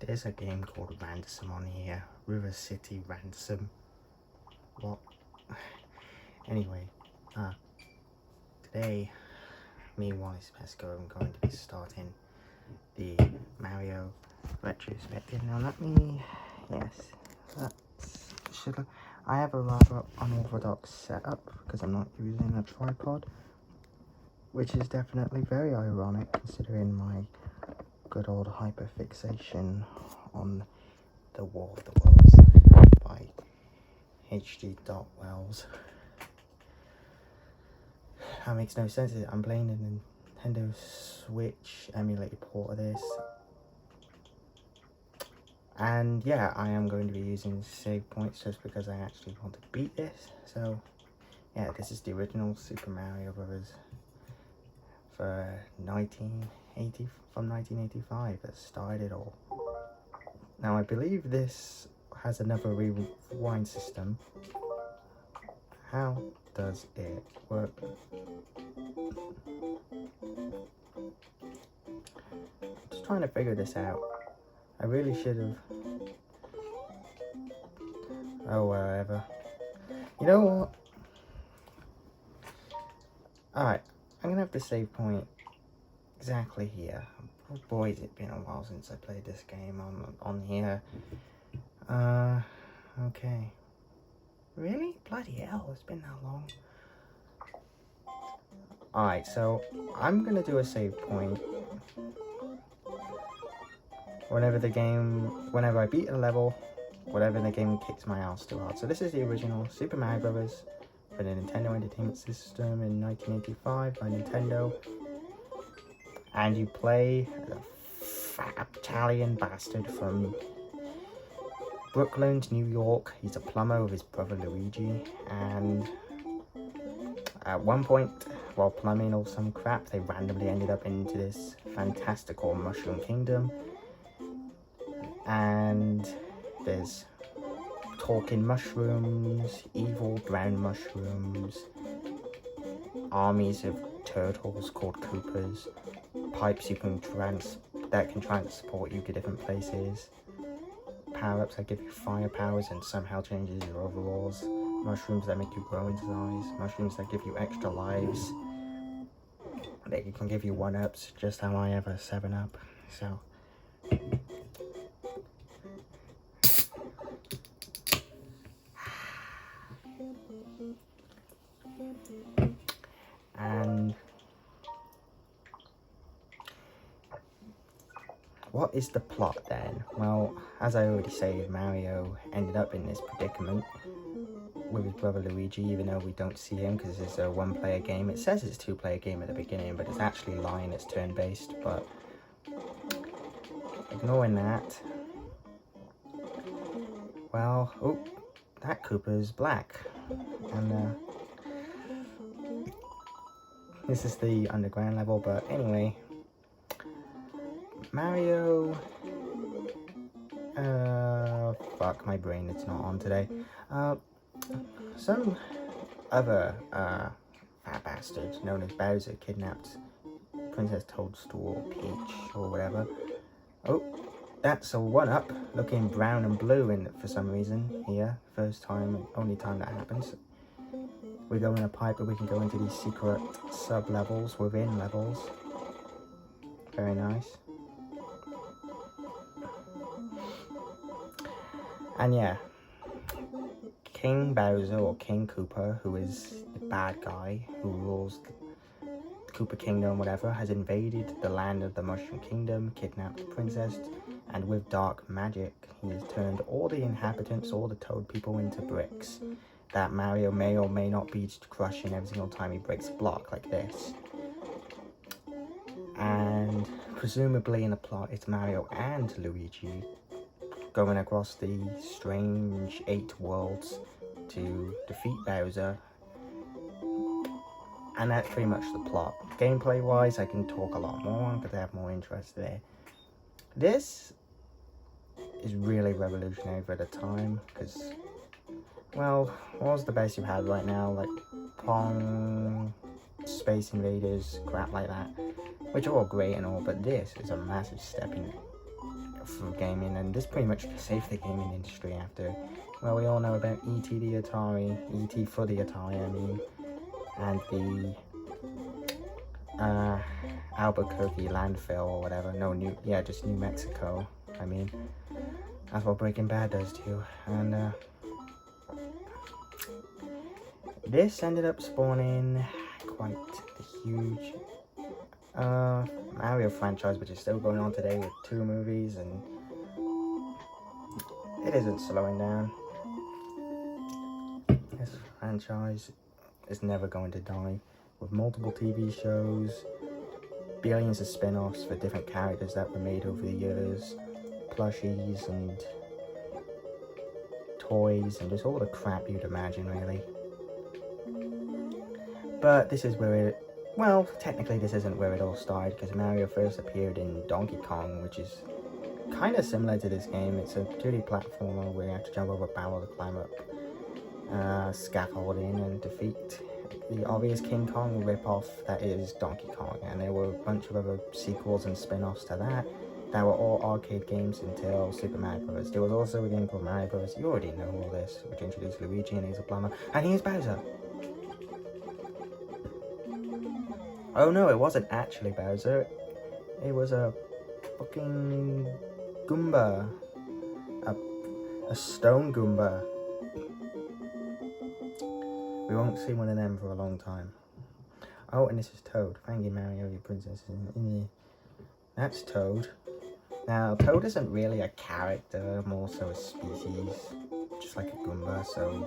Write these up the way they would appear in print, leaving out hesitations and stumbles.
There's a game called Ransom on here. River City Ransom. What? Anyway, today, me, Wallace Pesco, I'm going to be starting the Mario retrospective. Now let me, I have a rather unorthodox setup because I'm not using a tripod, which is definitely very ironic considering my good old hyperfixation on The War of the Worlds by H.G. Wells. That makes no sense. I'm playing a Nintendo Switch emulated port of this. And yeah, I am going to be using save points just because I actually want to beat this. So yeah, this is the original Super Mario Bros. For 1985 that started it all. Now I believe this has another rewind system. How does it work? Just trying to figure this out. I really should have. Oh, whatever. You know what? Alright, I'm gonna have to save point exactly here. Oh boy, has it been a while since I played this game on here. Okay. Really? Bloody hell, it's been that long. Alright, so I'm gonna do a save point whenever I beat a level, whatever the game kicks my ass too hard. So this is the original Super Mario Bros. For the Nintendo Entertainment System in 1985 by Nintendo. And you play a fat Italian bastard from Brooklyn to New York. He's a plumber with his brother Luigi, and at one point, while plumbing or some crap, they randomly ended up into this fantastical mushroom kingdom. And there's talking mushrooms, evil brown mushrooms, armies of turtles called Koopas, pipes that can transport you to different places, power-ups that give you fire powers and somehow changes your overalls, mushrooms that make you grow in size, mushrooms that give you extra lives, that can give you 1-ups, just how I have a 7-up, so. And what is the plot then? Well, as I already said, Mario ended up in this predicament with his brother Luigi, even though we don't see him because it's a one-player game. It says it's a two-player game at the beginning, but it's actually lying, it's turn-based, but ignoring that, well, oh, that Koopa's black, and this is the underground level, but anyway, Mario, fuck, my brain, it's not on today, some other, fat bastard known as Bowser kidnapped Princess Toadstool, Peach, or whatever. Oh, that's a 1-up, looking brown and blue in for some reason here. First time, only time that happens. We go in a pipe, but we can go into these secret sub-levels within levels. Very nice. And yeah, King Bowser, or King Koopa, who is the bad guy who rules the Koopa Kingdom, whatever, has invaded the land of the Mushroom Kingdom, kidnapped the princess, and with dark magic, he has turned all the inhabitants, all the Toad people, into bricks that Mario may or may not be crushing every single time he breaks a block like this. And presumably in the plot, it's Mario and Luigi going across the strange 8 worlds to defeat Bowser. And that's pretty much the plot. Gameplay wise, I can talk a lot more because I have more interest there. This is really revolutionary for the time because, well, what was the best you had right now? Like Pong, Space Invaders, crap like that, which are all great and all, but this is a massive step in for gaming, and this pretty much saved the gaming industry after, well, we all know about E.T. the Atari, E.T. for the Atari, I mean, and the Albuquerque landfill or whatever. No, just New Mexico. I mean, that's what Breaking Bad does too. And this ended up spawning quite a huge Mario franchise, which is still going on today with 2 movies, and it isn't slowing down. This franchise is never going to die, with multiple TV shows, billions of spin-offs for different characters that were made over the years, plushies and toys, and just all the crap you'd imagine, really. But this is where it, well, technically this isn't where it all started, because Mario first appeared in Donkey Kong, which is kind of similar to this game. It's a 2D platformer where you have to jump over barrels to climb up scaffolding and defeat the obvious King Kong ripoff that is Donkey Kong. And there were a bunch of other sequels and spin-offs to that were all arcade games until Super Mario Bros. There was also a game called Mario Bros. You already know all this, which introduced Luigi and he's a plumber, and here's Bowser. Oh no, it wasn't actually Bowser. It was a fucking Goomba. A stone Goomba. We won't see one of them for a long time. Oh, and this is Toad. Thank you, Mario, your princess. That's Toad. Now, Toad isn't really a character, more so a species. Just like a Goomba, so...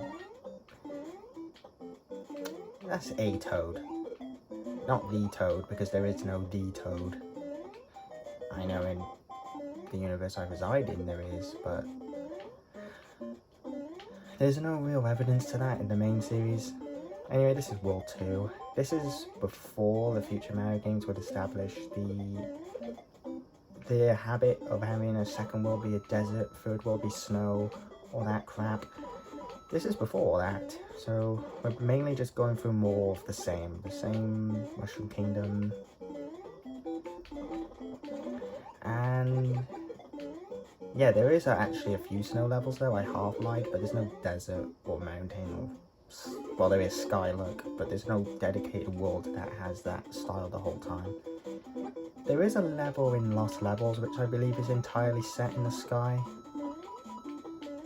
that's a Toad. Not the Toad, because there is no the Toad. I know in the universe I reside in there is, but there's no real evidence to that in the main series. Anyway, this is World 2. This is before the future Mario games would establish the habit of having a second world be a desert, third world be snow, all that crap. This is before that, so we're mainly just going through more of the same Mushroom Kingdom. And yeah, there is actually a few snow levels though, like Half-Life, but there's no desert or mountain or, well, there is Skylook, but there's no dedicated world that has that style the whole time. There is a level in Lost Levels, which I believe is entirely set in the sky.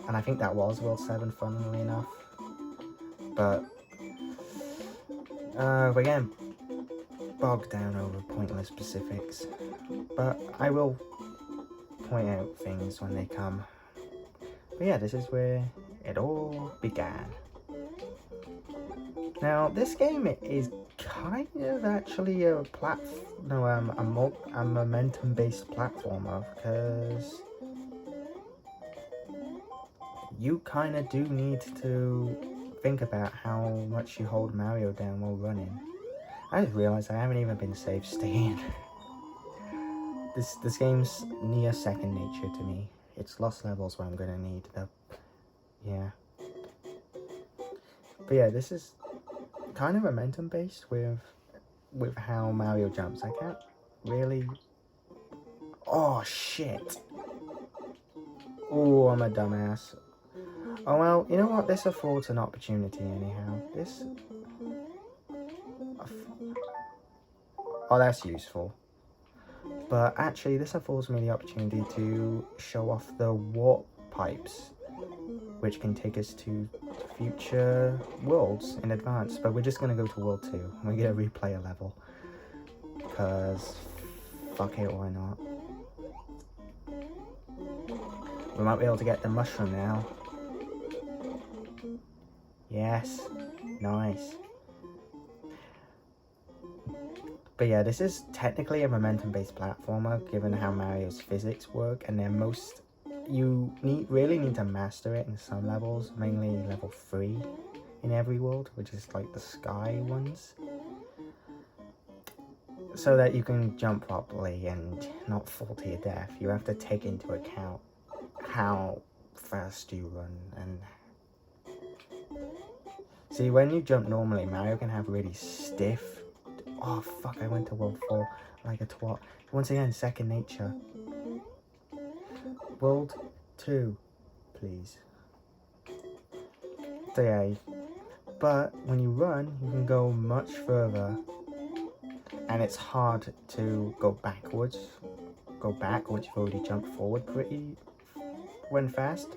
And I think that was World 7, funnily enough. But we're getting bogged down over pointless specifics. But I will point out things when they come. But yeah, this is where it all began. Now, this game is kind of actually a momentum-based platformer, because you kind of do need to think about how much you hold Mario down while running. I just realized I haven't even been safe staying. This game's near second nature to me. It's Lost Levels where I'm gonna need the... yeah. But yeah, this is kind of momentum based with how Mario jumps. I can't really... oh shit! Oh, I'm a dumbass. Oh well, you know what? This affords an opportunity anyhow. Oh, that's useful. But actually, this affords me the opportunity to show off the warp pipes, which can take us to future worlds in advance. But we're just going to go to World 2. We're going to replay a level. Because, fuck it, why not? We might be able to get the mushroom now. Yes. Nice. But yeah, this is technically a momentum-based platformer, given how Mario's physics work, and they're you really need to master it in some levels, mainly level 3 in every world, which is like the sky ones, so that you can jump properly and not fall to your death. You have to take into account how fast you run. And see, when you jump normally, Mario can have really stiff... oh fuck, I went to World 4 like a twat. Once again, second nature. World 2, please. So yeah, but when you run, you can go much further, and it's hard to go back once you've already jumped forward when fast.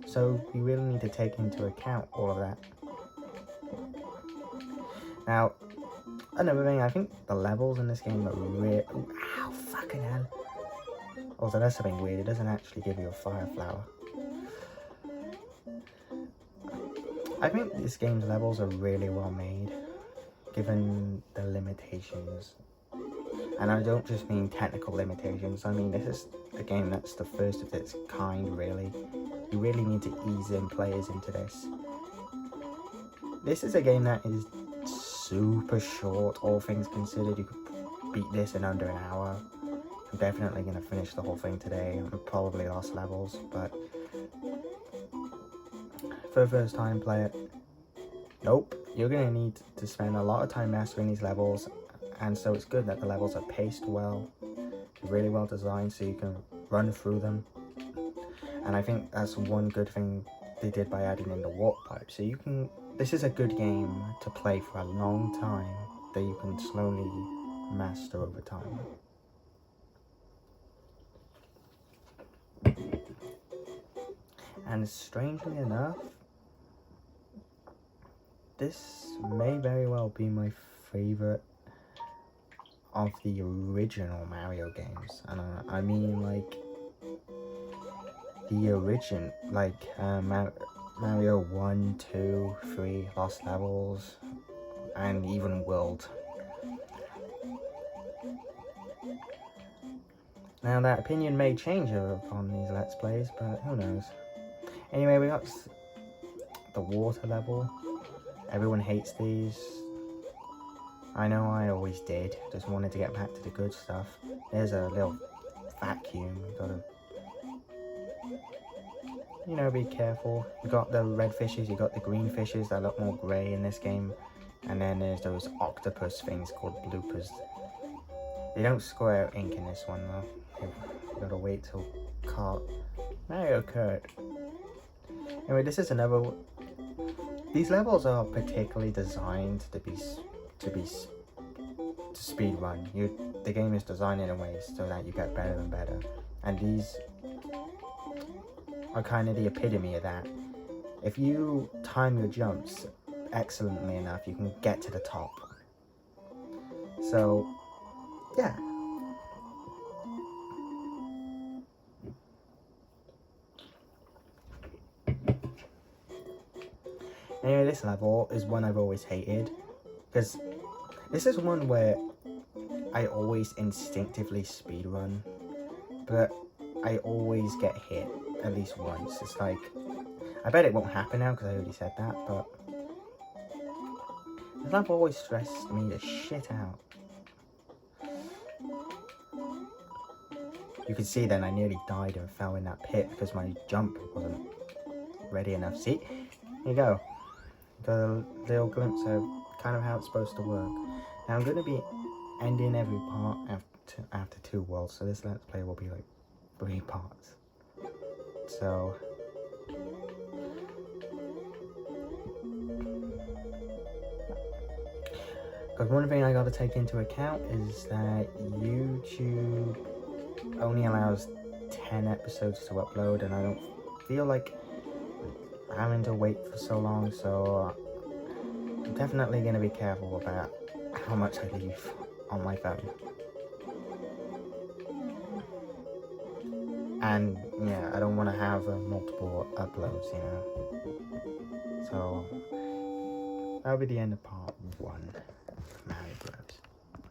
So you really need to take into account all of that. Now, another thing, I think the levels in this game are real. Ow, fucking hell. Also, that's something weird. It doesn't actually give you a fire flower. I think this game's levels are really well made, given the limitations. And I don't just mean technical limitations. I mean, this is a game that's the first of its kind, really. You really need to ease in players into this. This is a game that is super short, all things considered. You could beat this in under an hour. I'm definitely going to finish the whole thing today. I'm probably lost levels, but for a first time player, nope. You're going to need to spend a lot of time mastering these levels, and so it's good that the levels are paced well, really well designed so you can run through them. And I think that's one good thing they did by adding in the warp pipe. So this is a good game to play for a long time that you can slowly master over time. And strangely enough, this may very well be my favorite of the original Mario games. And I mean, like, the origin, like Mario 1, 2, 3, Lost Levels, and even World. Now that opinion may change upon these Let's Plays, but who knows. Anyway, we got the water level. Everyone hates these. I know I always did. Just wanted to get back to the good stuff. There's a little vacuum. You gotta, be careful. You got the red fishes, you got the green fishes that look more grey in this game. And then there's those octopus things called bloopers. They don't square out ink in this one though. You gotta wait till Mario Kart. Anyway, this is another. These levels are particularly designed to speed run. The game is designed in a way so that you get better and better, and these are kind of the epitome of that. If you time your jumps excellently enough, you can get to the top. So, yeah. Anyway, this level is one I've always hated, because this is one where I always instinctively speedrun, but I always get hit at least once. It's like, I bet it won't happen now because I already said that, but this level always stressed me the shit out. You can see then I nearly died and fell in that pit because my jump wasn't ready enough. See? Here you go. Got a little glimpse of kind of how it's supposed to work. Now I'm going to be ending every part after 2 worlds, so this Let's Play will be like 3 parts. So, because one thing I got to take into account is that YouTube only allows 10 episodes to upload, and I don't feel like having to wait for so long, so I'm definitely going to be careful about how much I leave on my phone. And yeah, I don't want to have multiple uploads, So that'll be the end of part 1 of Mario Bros.